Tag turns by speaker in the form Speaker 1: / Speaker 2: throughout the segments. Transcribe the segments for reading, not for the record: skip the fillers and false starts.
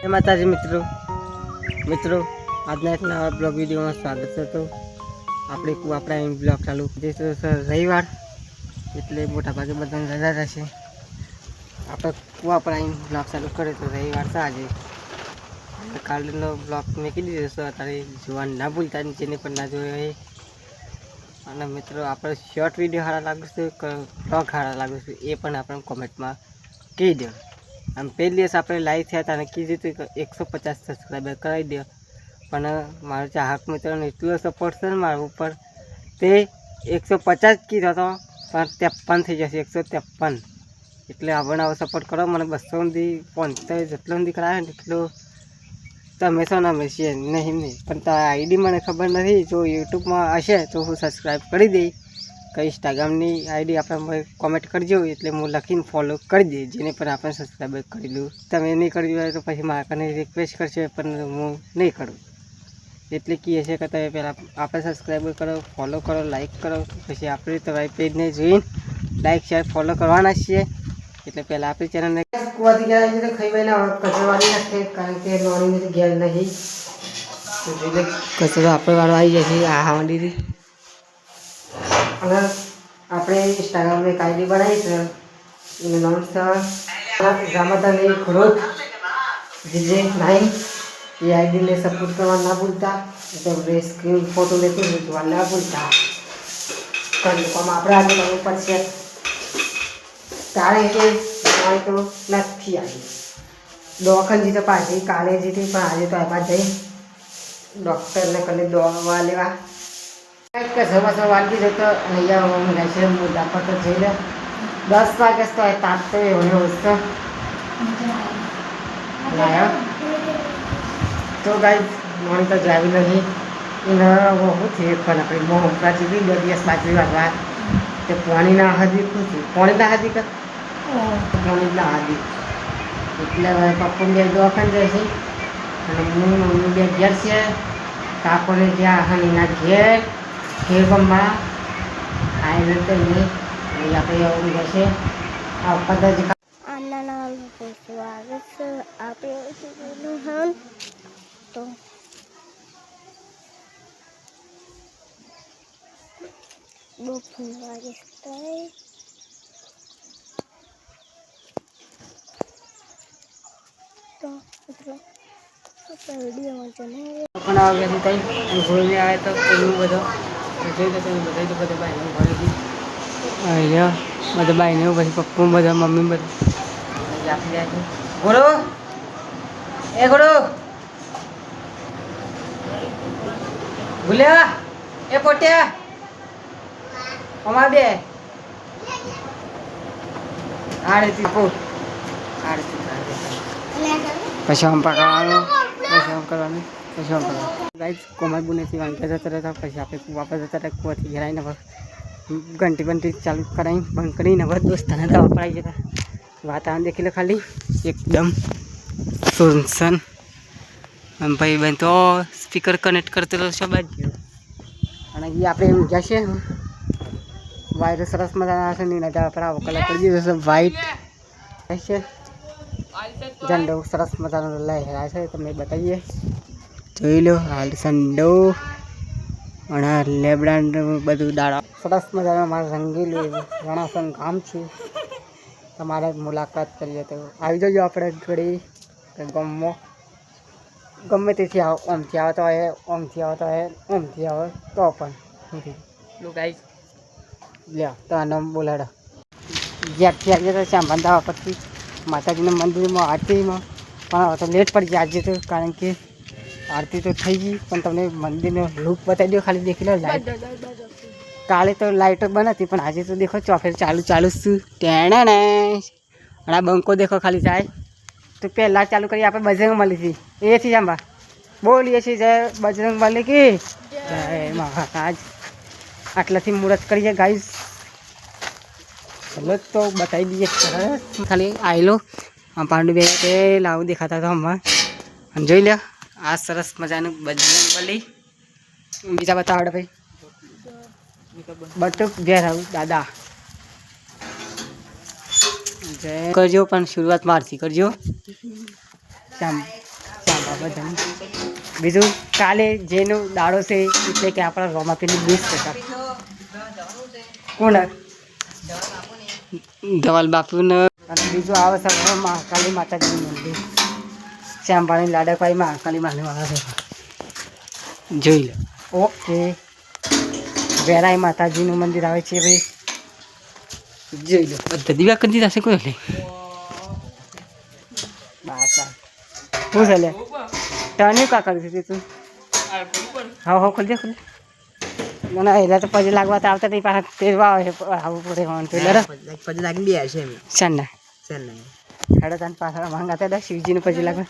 Speaker 1: જય માતાજી મિત્રો આજના એક નવા બ્લોગ વિડીયોમાં સ્વાગત છે। તો આપણે આપણા બ્લોગ ચાલુ જે રવિવાર એટલે મોટા ભાગે બધાને રજા રહેશે। આપણે આપણા બ્લોગ ચાલુ કરે તો રવિવાર છે આજે। કાલનો બ્લોગ મૂકી દીધો છે, અત્યારે જોવા ના ભૂલતા જેને પણ ના જોયો એ। અને મિત્રો આપણે શોર્ટ વિડીયો સારા લાગે છે કે બ્લોગ સારા લાગે છે એ પણ આપણે કોમેન્ટમાં કહી દો। આમ પહેલી દિવસ આપણે લાઈવ થયા હતા અને કીધું હતું કે 150 સબસ્ક્રાઈબર કરાવી દો, પણ મારો ચાહક મિત્રોને એટલો સપોર્ટ છે ને મારા ઉપર, તે 150 કીધો હતો પણ 53 થઈ જશે, 153। એટલે આપણને આવો સપોર્ટ કરો, મને 200 સુધી 500 જેટલો સુધી કરાવે ને એટલો તમે છો ને અમે છીએ નહીં પણ તારા આઈડી મને ખબર નથી, જો યુટ્યુબમાં હશે તો હું સબસ્ક્રાઈબ કરી દઈ, કે ઇન્સ્ટાગ્રામની આઈડી આપણે કોમેન્ટ કરજો એટલે હું લખીને ફોલો કરી દઈએ, જેને પણ આપણે સબસ્ક્રાઈબ કરેલું। તમે નહીં કર્યું હોય તો પછી મારા કને રિક્વેસ્ટ કરશે પણ હું નહીં કરું, એટલે કહે છે કે તમે પહેલાં આપણે સબસ્ક્રાઈબ કરો, ફોલો કરો, લાઈક કરો, પછી આપણે તમારી પેજને જોઈને લાઈક શેર ફોલો કરવાના છીએ। એટલે પહેલાં આપણી ચેનલને કુવાથી ગયા છે તો ખાઈ વહીને કચરવાની નાખે, કારણ કે નોની ઘેર નહીં એટલે કચરો આપણે વાળો આવી જાય છે આ હાંડીથી। અને આપણે ઇન્સ્ટાગ્રામની એક આઈડી બનાવી છે, એનું નામ છે રામાદાની ગ્રોથ GJ9। એ આઈડીને સપોર્ટ કરવા ના ભૂલતા, એટલે સ્ક્રીન ફોટો લેતી જોવા ના ભૂલતા। કરી આપણે આજે કરવું પડશે, કારણ કે મારે તો નથી આવી દવાખાને તો પાછી કાલે જતી, પણ આજે તો આપ્યા જઈ ડૉક્ટરને કને દવા લેવા સવા વાગી જતો અને અહીંયા રહેશે મુદ્દા પર તો જઈ લે 10 વાગે તો તાપ તો એવો વસ્તુ તો ગાઈ મને તો જાવી નહીં એને હું થયું, પણ આપણે મોહ પ્રાચી 2 દિવસ બાજરી વાગવા તે પાણી ના હાજી ખુશી પાણી ના હાજી કર પાણી ના હાજી એટલે પપ્પુને બે દવાખાને જાય છે અને હું મમ્મી બે ઘેર છે। કાકોને જ્યાં હનીના ઘેર ગમવા આવીને તો નહીં આપણે એવું જશે આ પદાર્થ
Speaker 2: આના નામ સ્વાગત છે આપણે હન તો બહુ ફૂલવારી થાય તો એટલે વિડીયોમાં જણાવીએ
Speaker 1: પણ આવે છે કંઈ ઘોડીને આવે તો એનું બધો જોઈ તો બધા બધા બાઈને ઘોડી અહીંયા બધા બાઈને પછી પપ્પુ બધા મમ્મી બધું આપી જાય છે। ઘોડો એ ઘોડો ભૂલ્યા એ પોટ્યા અમાર બે આડેથી પો આડેથી પછી આમ પકડવાનું, પછી આમ કરવાનું, પછી આમ કરવાનું। ગાઈસ કોમર બુનેથી વાંચ્યા જતા રહેતા, પછી આપણે વાપસ જતા રહ્યા કુવાથી ઘેરાઈને ઘંટી ચાલુ કરાવી બંધ કરીને હવે દોસ્તાને દવા પડાવી જતા। વાતાવરણ દેખી લો ખાલી એકદમ સુનસન। અને ભાઈ બેન તો સ્પીકર કનેક્ટ કરતો છે બાજુ, અને એ આપણે એમ જશે વાયરો સરસ મજાના હશે ને એના પર આવો કલર કરી દીધો છે વ્હાઈટ હશે, ઝંડો સરસ મજાનો લહેરાય છે, તમને બતાવીએ જોઈ લો હાલ ઝંડો અને લેબડા બધું દાડા સરસ મજાનું મારે રંગીલું એવું ઘણાસન ગામ છે। તમારે મુલાકાત કરીએ તો આવી જજો આપણે ઘડી ગામમાં, ગમે તેથી આવો, ઓમથી આવતો હોય ઓમથી આવતો હોય ઓમથી આવે તો પણ લો ગાઈસ લ્યો તો આનો બોલાડો જ્યાંથી આવીએ તો સાંભળ દવા પરથી માતાજીના મંદિરમાં આરતીમાં, પણ હવે તો લેટ પડી જાય આજે તો, કારણ કે આરતી તો થઈ ગઈ પણ તમને મંદિરનો લુક બતાવી દો ખાલી દેખી લો। લાઈટ કાલે તો લાઇટો બંધ હતી પણ આજે તો દેખો ચોફેર ચાલુ શું ટેણે ને, અને આ બંકો દેખો ખાલી જાય તો પહેલાં ચાલુ કરી આપણે બજરંગબલીથી એથી સાંભા બોલીએ છીએ જય બજરંગબલી કી જય મહારાજ। આટલાથી મુહૂર્ત કરીએ ગાઈસ, ચલો તો બતાવી દઈએ ખાલી આવેલો આમ પાંડુબેન તે લાવું દેખાતા હતા હમણાં, અને જોઈ લે આ સરસ મજાનું બજરંગબલી। બીજા બતાવડે ભાઈ બટુક ઘેર આવું દાદા જય કરજો, પણ શરૂઆત મારથી કરજો। આ બધાનું બીજું કાલે જેનો દાડો છે એટલે કે આપણા રોમાપીની બીજ છે કોણ ધવલ બાપુને અને બીજું આવે છે મહાકાળી માતાજીનું મંદિર શ્યામભાણી લાડકભાઈ મહાકાળી માને વાળા છે જોઈ લો ઓકે વેરાઈ માતાજીનું મંદિર આવે છે ભાઈ જોઈ લો બધા દીવા કરી દીધા છે કોઈ એટલે બાપ શું છે લે ટર્ન્યું કા કરી દીધી તું હા ખોલજે ના એલા તો પછી લાગવા તો આવતા નહીં પાછા તેરવા આવે આવું પડે પછી લાગી બે છે ચાંદના હેડો તને પાછળ માંગાતા હતા શિવજીને પછી લાગે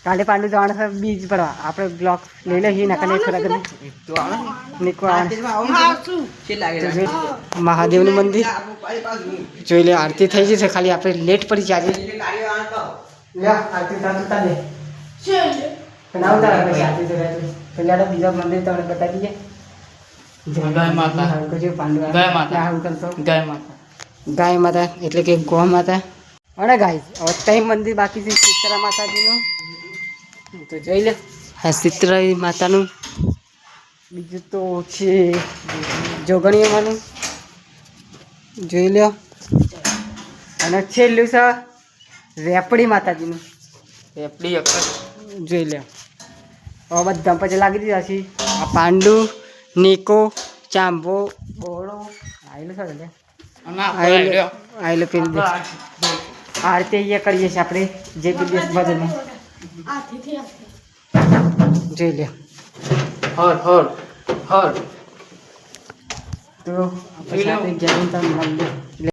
Speaker 1: કાલે પાંડુ જવાનું છે બીજ ભરવા આપણે બ્લોક લઈ લઈએ ને કાલે ખોરાક મહાદેવનું મંદિર જોઈ લે આરતી થઈ જશે ખાલી આપણે લેટ પડી જાય આરતી પેલા બીજા મંદિર તમને બતાવી દઈએ ગાય માતા એટલે કે ગૌ માતા અને ગાય હવે તઈ મંદિર બાકી છે શીતળા માતાજીનું તો જોઈ લે હા શીતળા માતાનું બીજું તો છે જોગણીઓમાંનું જોઈ લો અને છેલ્લું છે રેપડી માતાજીનું રેપડી જોઈ લે હવે બધા પછી લાગી દીધા છે આ પાંડુ નીકો ચાંબો બોળો આવેલું છે આવેલું પેલું આરતી અહીંયા કરીએ છીએ આપણે જે બી દિવસ ભજન જોઈ લે હર હર હર તો આપણે મંદિર